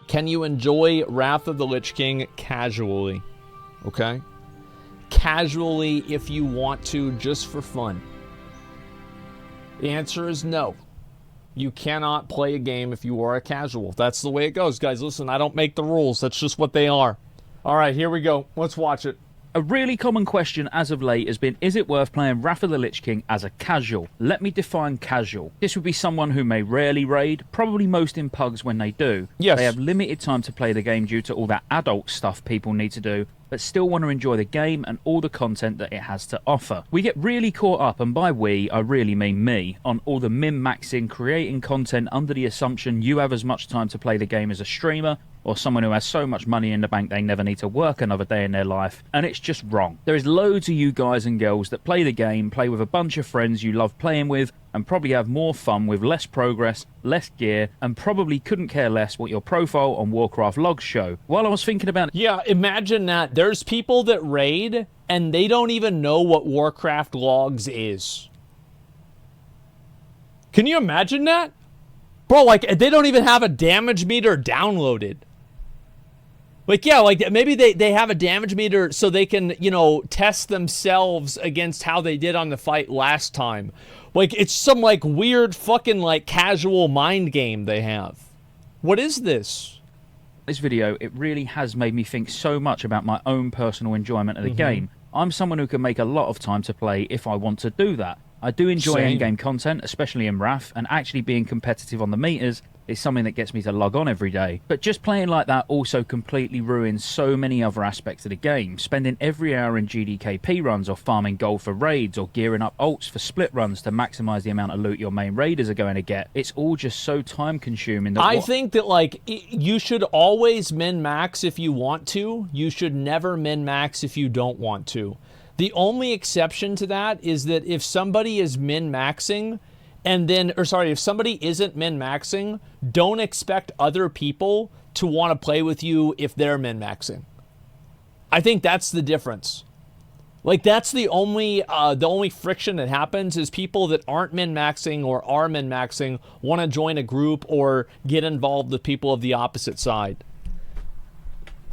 Can you enjoy Wrath of the Lich King casually? Okay? Casually if you want to, just for fun. The answer is no. You cannot play a game if you are a casual. That's the way it goes, guys. Listen, I don't make the rules. That's just what they are. All right, here we go. Let's watch it. A really common question as of late has been, is it worth playing Wrath of the Lich King as a casual? Let me define casual. This would be someone who may rarely raid, probably most in pugs when they do. Yes. They have limited time to play the game due to all that adult stuff people need to do, but still want to enjoy the game and all the content that it has to offer. We get really caught up, and by we, I really mean me, on all the min-maxing, creating content under the assumption you have as much time to play the game as a streamer, or someone who has so much money in the bank they never need to work another day in their life, and it's just wrong. There is loads of you guys and girls that play the game, play with a bunch of friends you love playing with, and probably have more fun with less progress, less gear, and probably couldn't care less what your profile on Warcraft logs show. While I was thinking about... Yeah, imagine that. There's people that raid, and they don't even know what Warcraft logs is. Can you imagine that? Bro, like, they don't even have a damage meter downloaded. Like, yeah, like, maybe they have a damage meter so they can, you know, test themselves against how they did on the fight last time. Like, it's some, like, weird fucking, like, casual mind game they have. What is this? This video, it really has made me think so much about my own personal enjoyment of the game. I'm someone who can make a lot of time to play if I want to do that. I do enjoy in-game content, especially in Wrath, and actually being competitive on the meters is something that gets me to log on every day. But just playing like that also completely ruins so many other aspects of the game. Spending every hour in GDKP runs or farming gold for raids or gearing up ults for split runs to maximize the amount of loot your main raiders are going to get. It's all just so time consuming. That I think that, like, you should always min-max if you want to. You should never min-max if you don't want to. The only exception to that is that if somebody is min-maxing and then, or sorry, if somebody isn't min-maxing, don't expect other people to want to play with you if they're min-maxing. I think that's the difference. Like, that's the only friction that happens is people that aren't min-maxing or are min-maxing want to join a group or get involved with people of the opposite side.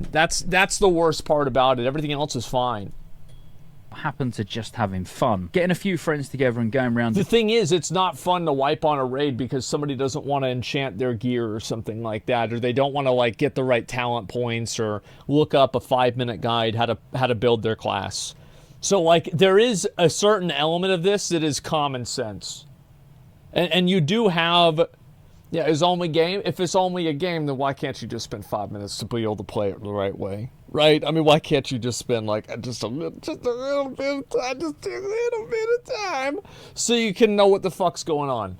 That's the worst part about it. Everything else is fine. Happen to just having fun, getting a few friends together and going around. The thing is, it's not fun to wipe on a raid because somebody doesn't want to enchant their gear or something like that, or they don't want to, like, get the right talent points or look up a 5-minute guide how to build their class. So, like, there is a certain element of this that is common sense, and you do have. Yeah, it's only game. If it's only a game, then why can't you just spend 5 minutes to be able to play it the right way? Right? I mean, why can't you just spend, like, just a little bit of time so you can know what the fuck's going on?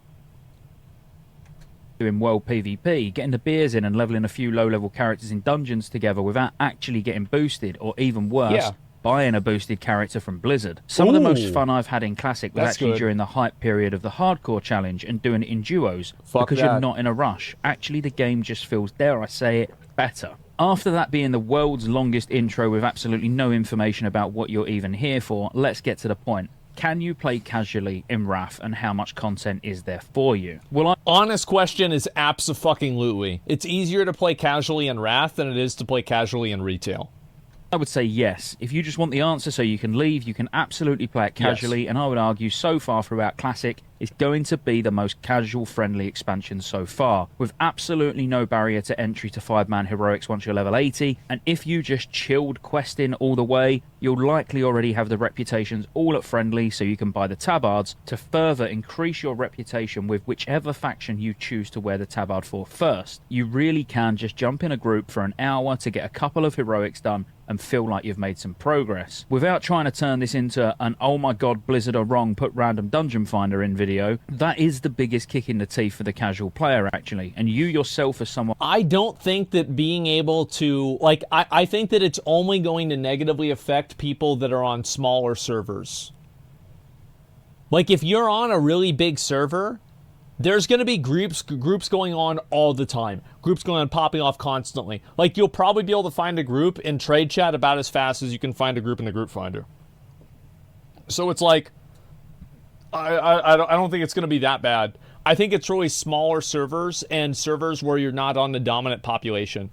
Doing world PvP, getting the beers in and leveling a few low-level characters in dungeons together without actually getting boosted, or even worse, buying a boosted character from Blizzard. Some of the most fun I've had in Classic was actually during the hype period of the hardcore challenge and doing it in duos, because you're not in a rush. Actually, the game just feels, dare I say it, better. After that being the world's longest intro with absolutely no information about what you're even here for, let's get to the point. Can you play casually in Wrath, and how much content is there for you? Well, honest question is abso-fucking-lutely. It's easier to play casually in Wrath than it is to play casually in retail. I would say yes. If you just want the answer so you can leave, you can absolutely play it casually, and I would argue so far throughout Classic, it's going to be the most casual-friendly expansion so far, with absolutely no barrier to entry to 5-man heroics once you're level 80, and if you just chilled questing all the way, you'll likely already have the reputations all at friendly, so you can buy the tabards to further increase your reputation with whichever faction you choose to wear the tabard for first. You really can just jump in a group for an hour to get a couple of heroics done and feel like you've made some progress. Without trying to turn this into an oh my god Blizzard are wrong, put random dungeon finder in video, that is the biggest kick in the teeth for the casual player actually, and you yourself as someone... I don't think that being able to, like, I think that it's only going to negatively affect people that are on smaller servers. Like, if you're on a really big server, there's going to be groups going on all the time. Groups going on, popping off constantly. Like, you'll probably be able to find a group in trade chat about as fast as you can find a group in the group finder. So it's like, I don't think it's going to be that bad. I think it's really smaller servers and servers where you're not on the dominant population.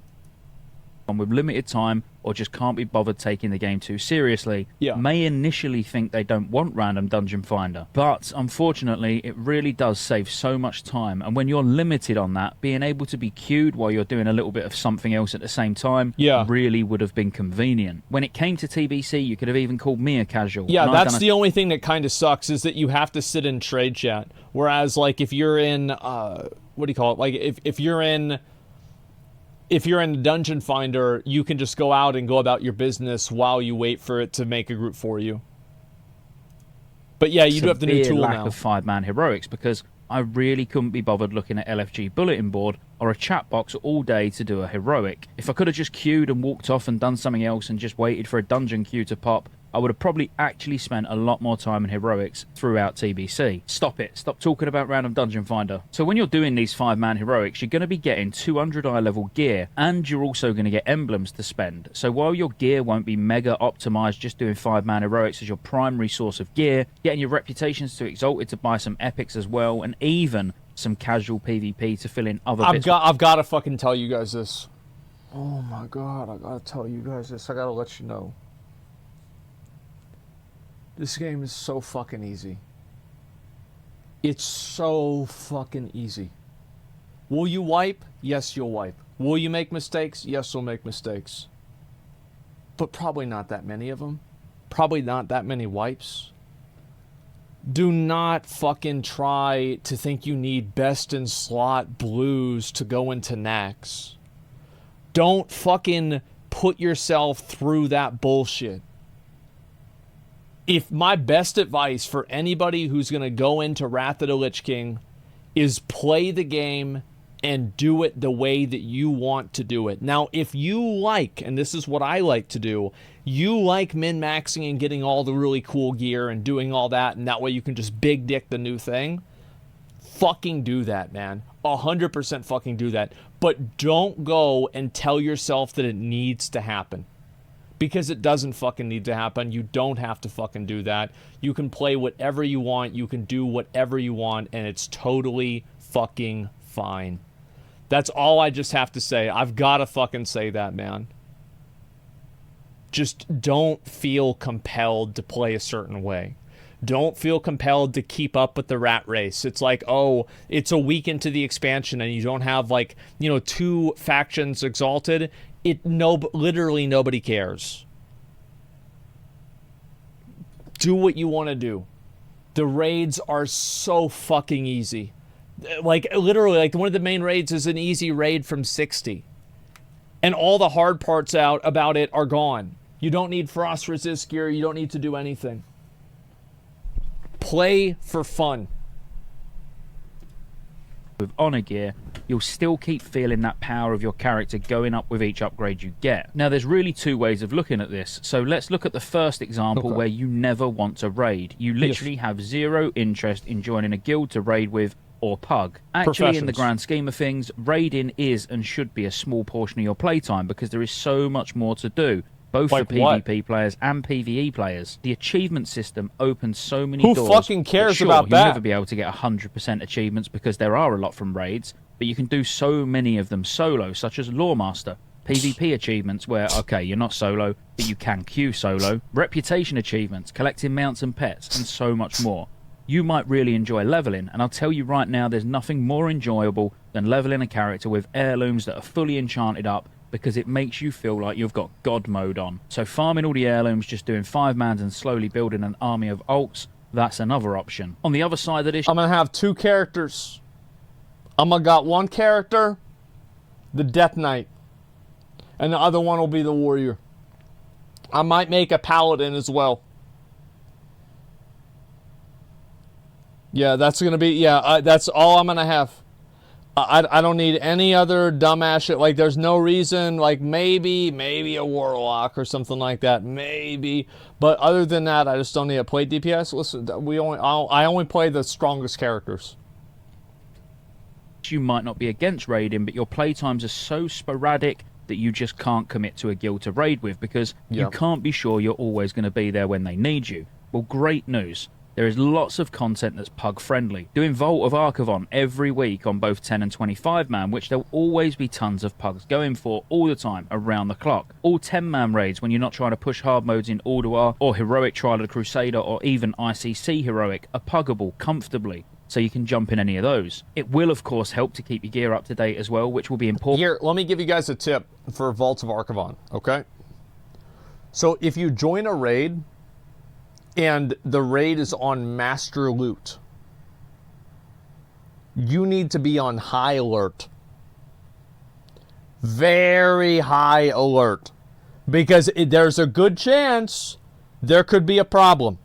With limited time or just can't be bothered taking the game too seriously, may initially think they don't want random dungeon finder, but unfortunately it really does save so much time, and when you're limited on that, being able to be queued while you're doing a little bit of something else at the same time really would have been convenient. When it came to TBC, you could have even called me a casual. Yeah, that's the only thing that kind of sucks, is that you have to sit in trade chat, whereas like if you're in what do you call it, like if you're in Dungeon Finder, you can just go out and go about your business while you wait for it to make a group for you. But yeah, you do have the new tool lack now. Of 5-man heroics, because I really couldn't be bothered looking at LFG bulletin board or a chat box all day to do a heroic. If I could have just queued and walked off and done something else and just waited for a dungeon queue to pop, I would have probably actually spent a lot more time in heroics throughout TBC. Stop it. Stop talking about random dungeon finder. So when you're doing these 5-man heroics, you're going to be getting 200 eye level gear, and you're also going to get emblems to spend. So while your gear won't be mega optimized just doing 5-man heroics as your primary source of gear, getting your reputations to exalted to buy some epics as well, and even some casual PvP to fill in other bits. I've got to fucking tell you guys this. Oh my god, I got to tell you guys this. I got to let you know. This game is so fucking easy. It's so fucking easy. Will you wipe? Yes, you'll wipe. Will you make mistakes? Yes, you'll make mistakes. But probably not that many of them. Probably not that many wipes. Do not fucking try to think you need best in slot blues to go into Nax. Don't fucking put yourself through that bullshit. If my best advice for anybody who's going to go into Wrath of the Lich King is play the game and do it the way that you want to do it. Now, if you like, and this is what I like to do, you like min-maxing and getting all the really cool gear and doing all that, and that way you can just big dick the new thing, fucking do that, man. 100% fucking do that. But don't go and tell yourself that it needs to happen. Because it doesn't fucking need to happen. You don't have to fucking do that. You can play whatever you want. You can do whatever you want. And it's totally fucking fine. That's all I just have to say. I've got to fucking say that, man. Just don't feel compelled to play a certain way. Don't feel compelled to keep up with the rat race. It's like, oh, it's a week into the expansion and you don't have, like, 2 factions exalted. Literally nobody cares. Do what you want to do. The raids are so fucking easy. Like, literally, like, one of the main raids is an easy raid from 60. And all the hard parts about it are gone. You don't need frost resist gear. You don't need to do anything. Play for fun. With honor gear, you'll still keep feeling that power of your character going up with each upgrade you get. Now, there's really 2 ways of looking at this. So let's look at the first example where you never want to raid. You literally have 0 interest in joining a guild to raid with or pug. Actually, in the grand scheme of things, raiding is and should be a small portion of your playtime because there is so much more to do. Both for PvP players and PvE players. The achievement system opens so many doors. Who fucking cares about that? You'll never be able to get 100% achievements because there are a lot from raids, but you can do so many of them solo, such as Lawmaster. PvP achievements where, okay, you're not solo, but you can queue solo. Reputation achievements, collecting mounts and pets, and so much more. You might really enjoy leveling, and I'll tell you right now, there's nothing more enjoyable than leveling a character with heirlooms that are fully enchanted up, because it makes you feel like you've got God mode on. So farming all the heirlooms, just doing 5-mans and slowly building an army of alts, that's another option. On the other side of this, I'm going to have 2 characters. I'm going to got 1 character, the Death Knight, and the other one will be the Warrior. I might make a Paladin as well. Yeah, that's going to be, that's all I'm going to have. I don't need any other dumbass shit. Like, there's no reason, like, maybe a Warlock or something like that. Maybe. But other than that, I just don't need to play DPS. Listen, I only play the strongest characters. You might not be against raiding, but your playtimes are so sporadic that you just can't commit to a guild to raid with because you can't be sure you're always going to be there when they need you. Well, great news. There is lots of content that's pug friendly. Doing Vault of Archivon every week on both 10 and 25 man, which there'll always be tons of pugs going for all the time, around the clock. All 10 man raids when you're not trying to push hard modes in Alduar or Heroic Trial of the Crusader or even ICC Heroic are puggable comfortably, so you can jump in any of those. It will of course help to keep your gear up to date as well, which will be important. Here, let me give you guys a tip for Vault of Archivon, okay? So if you join a raid and the raid is on Master Loot, you need to be on high alert. Very high alert. Because there's a good chance there could be a problem.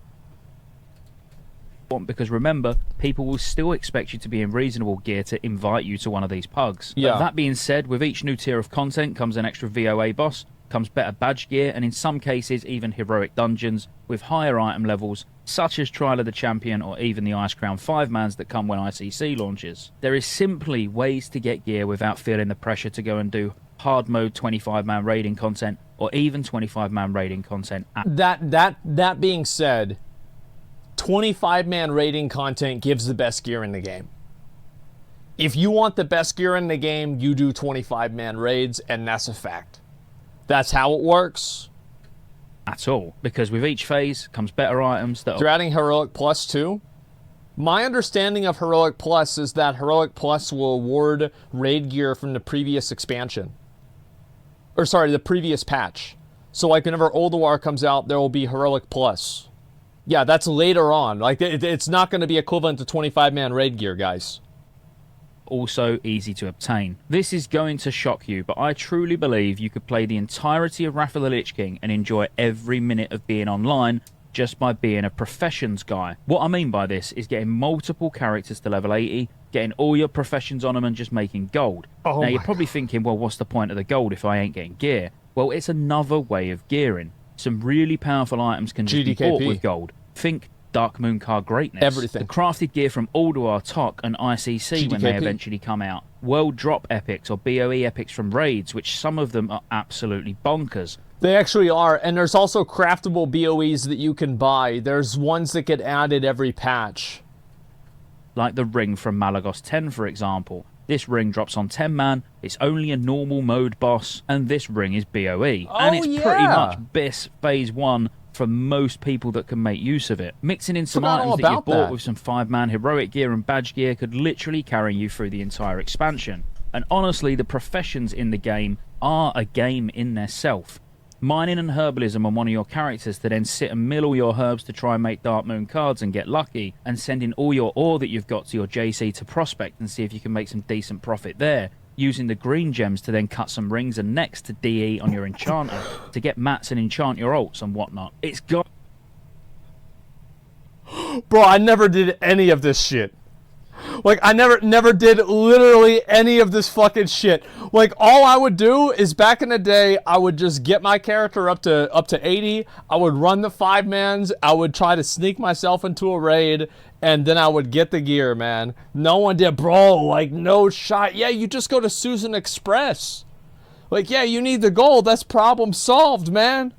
Because remember, people will still expect you to be in reasonable gear to invite you to one of these pugs. Yeah. But that being said, with each new tier of content comes an extra VOA boss, comes better badge gear, and in some cases even heroic dungeons with higher item levels, such as Trial of the Champion or even the Ice Crown 5-mans that come when ICC launches. There is simply ways to get gear without feeling the pressure to go and do hard mode 25-man raiding content or even 25-man raiding content. That being said, 25-man raiding content gives the best gear in the game. If you want the best gear in the game, you do 25-man raids, and that's a fact. That's how it works. At all, because with each phase comes better items that They're adding Heroic Plus too. My understanding of Heroic Plus is that Heroic Plus will award raid gear from the previous expansion. Or sorry, the previous patch. So like whenever Ulduar comes out, there will be Heroic Plus. Yeah, that's later on. Like it's not going to be equivalent to 25-man raid gear, guys. Also easy to obtain. This is going to shock you, but I truly believe you could play the entirety of Wrath of the Lich King and enjoy every minute of being online just by being a professions guy. What I mean by this is getting multiple characters to level 80, getting all your professions on them and just making gold. Now you're probably thinking, well, what's the point of the gold if I ain't getting gear? Well, it's another way of gearing. Some really powerful items can just be bought with gold. Think Dark Moon card greatness. Everything. The crafted gear from Alduar, TOC and ICC when they eventually come out. World drop epics or BOE epics from raids, which some of them are absolutely bonkers. They actually are, and there's also craftable BOEs that you can buy. There's ones that get added every patch. Like the ring from Malagos 10, for example. This ring drops on 10 man, it's only a normal mode boss, and this ring is BOE. And it's pretty much BIS Phase 1 for most people that can make use of it. Mixing in some items that you bought with some 5-man heroic gear and badge gear could literally carry you through the entire expansion. And honestly, the professions in the game are a game in their self. Mining and herbalism on one of your characters to then sit and mill all your herbs to try and make Dark Moon cards and get lucky, and sending all your ore that you've got to your JC to prospect and see if you can make some decent profit there, using the green gems to then cut some rings and necks to DE on your enchanter to get mats and enchant your alts and whatnot. It's got... Bro, I never did any of this shit. Like, I never did literally any of this fucking shit. Like, all I would do is, back in the day, I would just get my character up to 80. I would run the 5-mans. I would try to sneak myself into a raid, and then I would get the gear, man. No one did. Bro, like, no shot. Yeah, you just go to Susan Express. Like, yeah, you need the gold. That's problem solved, man.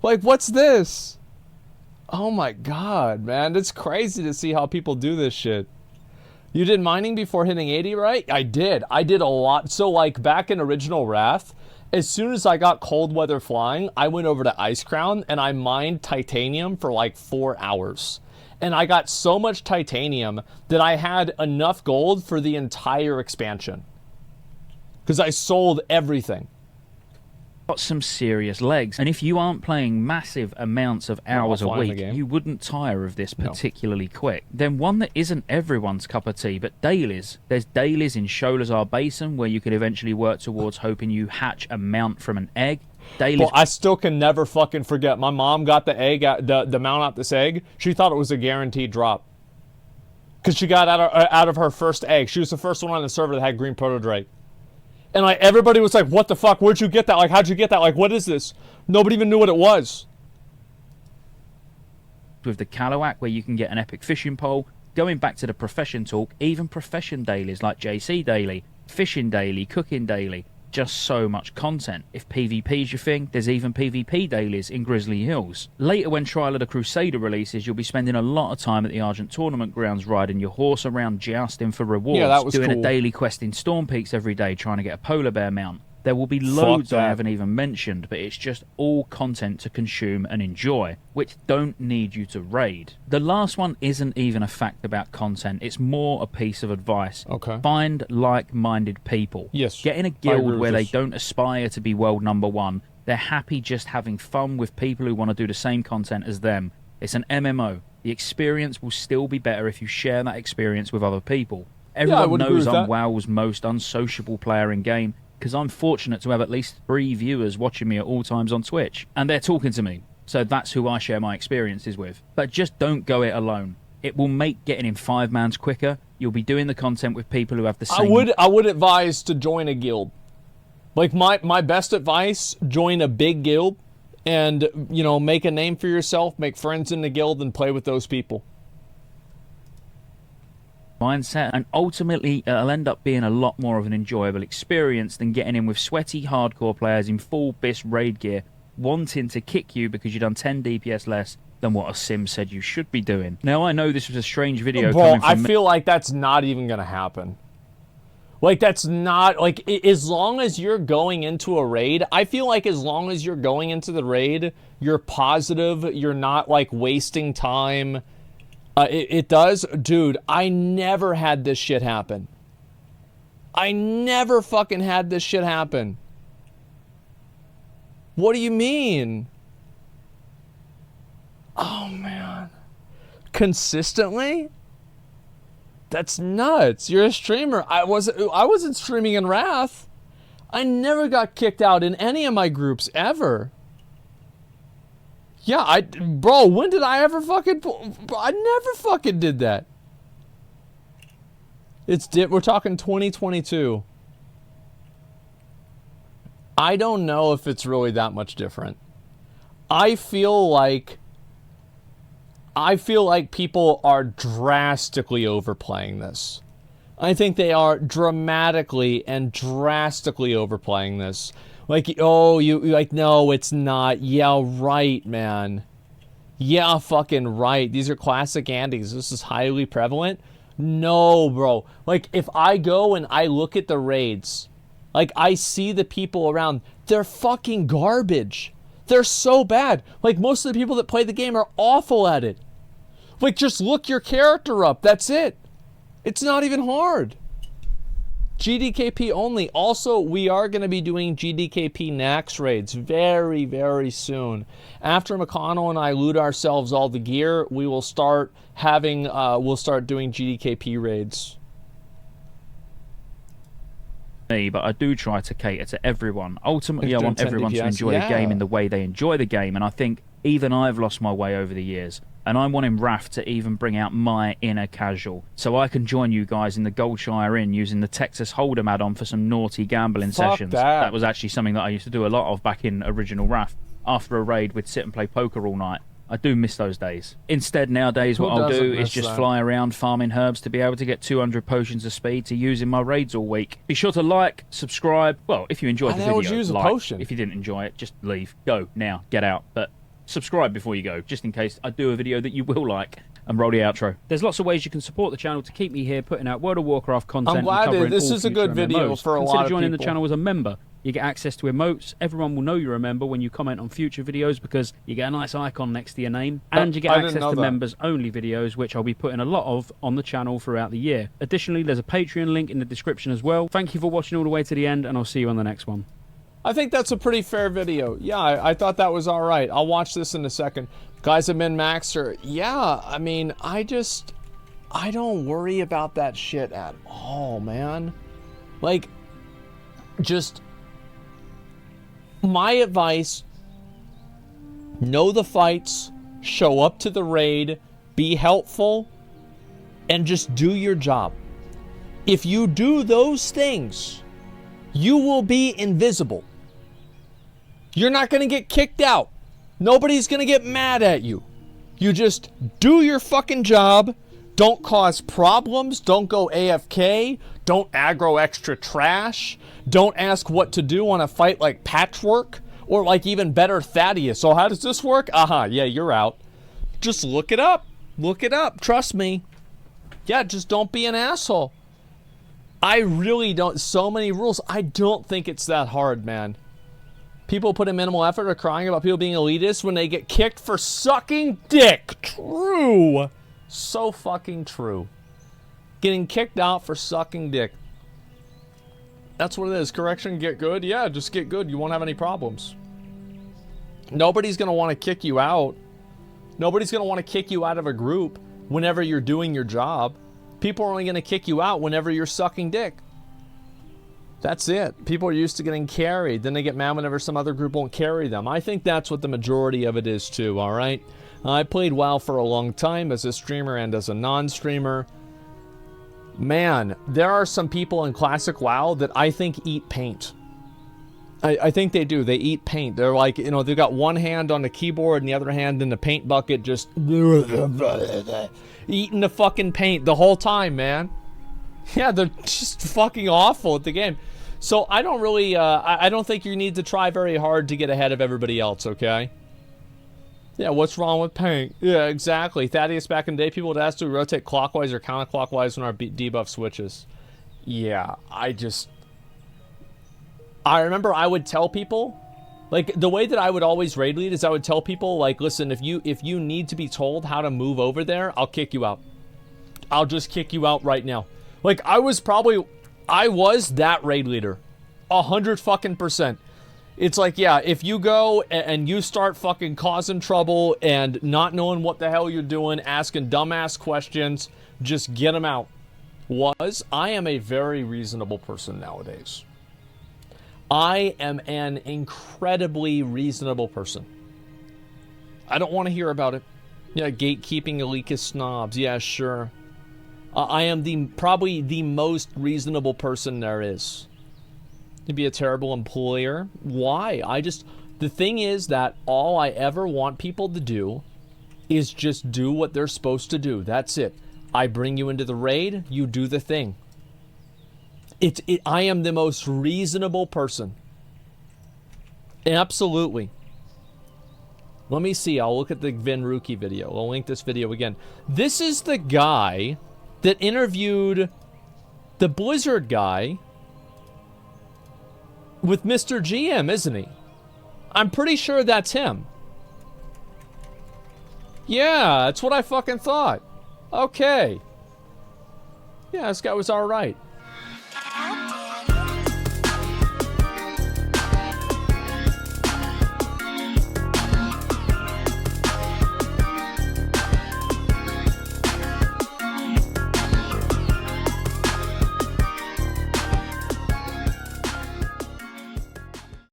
Like, what's this? Oh, my God, man. It's crazy to see how people do this shit. You did mining before hitting 80, right? I did. I did a lot. So, like, back in original Wrath, as soon as I got cold weather flying, I went over to Ice Crown and I mined titanium for like 4 hours. And I got so much titanium that I had enough gold for the entire expansion. Because I sold everything. Got some serious legs, and if you aren't playing massive amounts of hours a week, you wouldn't tire of this particularly quick. Then one that isn't everyone's cup of tea, but dailies. There's dailies in Sholazar Basin where you could eventually work towards hoping you hatch a mount from an egg. Dailies. Well, I still can never fucking forget. My mom got the egg, the mount out this egg. She thought it was a guaranteed drop. Because she got out of her first egg. She was the first one on the server that had green protodrake. And like everybody was like, what the fuck? Where'd you get that? Like, how'd you get that? Like, what is this? Nobody even knew what it was. With the Kalawak, where you can get an epic fishing pole, going back to the profession talk, even profession dailies like JC Daily, Fishing Daily, Cooking Daily, just so much content. If PvP's your thing, there's even PvP dailies in Grizzly Hills. Later, when Trial of the Crusader releases, you'll be spending a lot of time at the Argent Tournament grounds riding your horse around jousting for rewards, Yeah, that was doing cool. a daily quest in Storm Peaks every day, trying to get a polar bear mount. There will be loads I haven't even mentioned, but it's just all content to consume and enjoy, which don't need you to raid. The last one isn't even a fact about content, it's more a piece of advice. Okay. Find like-minded people. Yes. Get in a guild where they don't aspire to be world #1. They're happy just having fun with people who want to do the same content as them. It's an MMO. The experience will still be better if you share that experience with other people. Everyone knows I'm WoW's most unsociable player in game, because I'm fortunate to have at least 3 viewers watching me at all times on Twitch, and they're talking to me, so that's who I share my experiences with. But just don't go it alone. It will make getting in 5-mans quicker. You'll be doing the content with people who have the same... I would advise to join a guild. Like, my best advice, join a big guild, and, you know, make a name for yourself, make friends in the guild, and play with those people. Mindset, and ultimately it'll end up being a lot more of an enjoyable experience than getting in with sweaty hardcore players in full BIS raid gear wanting to kick you because you've done 10 DPS less than what a sim said you should be doing. Now, I know this was a strange video coming from... I feel like that's not even gonna happen. Like, that's not... Like, as long as you're going into a raid, I feel like as long as you're going into the raid, you're positive, you're not, like, wasting time... It does. Dude, I never had this shit happen. I never fucking had this shit happen. What do you mean? Oh, man. Consistently? That's nuts. You're a streamer. I wasn't streaming in Wrath. I never got kicked out in any of my groups, ever. Yeah, bro, when did I ever fucking... I never fucking did that. We're talking 2022. I don't know if it's really that much different. I feel like people are drastically overplaying this. I think they are dramatically and drastically overplaying this. Like, oh, you like, no, it's not. Yeah, right, man. Yeah, fucking right. These are classic Andes. This is highly prevalent. No, bro. Like, if I go and I look at the raids, like, I see the people around, they're fucking garbage. They're so bad. Like, most of the people that play the game are awful at it. Like, just look your character up. That's it. It's not even hard. GDKP only. Also, we are going to be doing GDKP Nax raids very, very soon. After McConnell and I loot ourselves all the gear, we will start having, we'll start doing GDKP raids. But I do try to cater to everyone. Ultimately, I want everyone to enjoy the game in the way they enjoy the game, and I think even I've lost my way over the years. And I'm wanting Wrath to even bring out my inner casual, so I can join you guys in the Goldshire Inn using the Texas Hold'em add-on for some naughty gambling sessions. That was actually something that I used to do a lot of back in original Wrath. After a raid, we'd sit and play poker all night. I do miss those days. Instead, nowadays, what I'll do is just fly around farming herbs to be able to get 200 potions of speed to use in my raids all week. Be sure to like, subscribe. Well, if you enjoyed the video, use like. A potion. If you didn't enjoy it, just leave. Go now. Get out. But subscribe before you go, just in case I do a video that you will like. And roll the outro. There's lots of ways you can support the channel to keep me here putting out World of Warcraft content. I'm glad and this is a good video MMOs. for a lot of Consider joining people. the channel as a member. You get access to emotes. Everyone will know you're a member when you comment on future videos because you get a nice icon next to your name. And you get access to members-only videos, which I'll be putting a lot of on the channel throughout the year. Additionally, there's a Patreon link in the description as well. Thank you for watching all the way to the end, and I'll see you on the next one. I think that's a pretty fair video. Yeah, I thought that was all right. I'll watch this in a second. Guys have been Maxer. Yeah, I mean, I don't worry about that shit at all, man. Like, just... my advice, know the fights, show up to the raid, be helpful, and just do your job. If you do those things, you will be invisible. You're not going to get kicked out. Nobody's going to get mad at you. You just do your fucking job, Don't cause problems. Don't go AFK. Don't aggro extra trash. Don't ask what to do on a fight like Patchwork. Or like even better, Thaddeus. So how does this work? Yeah, you're out. Just look it up. Look it up. Trust me. Yeah, just don't be an asshole. I really don't. So many rules. I don't think it's that hard, man. People put in minimal effort or crying about people being elitist when they get kicked for sucking dick. True. So fucking true. Getting kicked out for sucking dick. That's what it is. Correction, get good? Yeah, just get good. You won't have any problems. Nobody's going to want to kick you out. Nobody's going to want to kick you out of a group whenever you're doing your job. People are only going to kick you out whenever you're sucking dick. That's it. People are used to getting carried. Then they get mad whenever some other group won't carry them. I think that's what the majority of it is too, alright? I played WoW for a long time as a streamer and as a non-streamer. Man, there are some people in Classic WoW that I think eat paint. I think they do. They eat paint. They're like, you know, they've got one hand on the keyboard and the other hand in the paint bucket just eating the fucking paint the whole time, man. Yeah, they're just fucking awful at the game. So I don't really, I don't think you need to try very hard to get ahead of everybody else, okay? Yeah, what's wrong with paint? Yeah, exactly. Thaddeus, back in the day, people would ask to rotate clockwise or counterclockwise when our debuff switches. Yeah, I remember I would tell people, like, the way that I would always raid lead is I would tell people, like, listen, if you need to be told how to move over there, I'll kick you out. I'll just kick you out right now. Like, I was that raid leader. 100%. It's like, yeah, if you go and you start fucking causing trouble and not knowing what the hell you're doing, asking dumbass questions, just get them out. I am a very reasonable person nowadays. I am an incredibly reasonable person. I don't want to hear about it. Yeah, gatekeeping elitist snobs. Yeah, sure. I am probably the most reasonable person there is. To be a terrible employer. Why? The thing is that all I ever want people to do is just do what they're supposed to do. That's it. I bring you into the raid, you do the thing. I am the most reasonable person. Absolutely. Let me see. I'll look at the Vinruki video. I'll link this video again. This is the guy that interviewed the Blizzard guy with Mr. GM, isn't he? I'm pretty sure that's him. Yeah, that's what I fucking thought. Okay. Yeah, this guy was alright.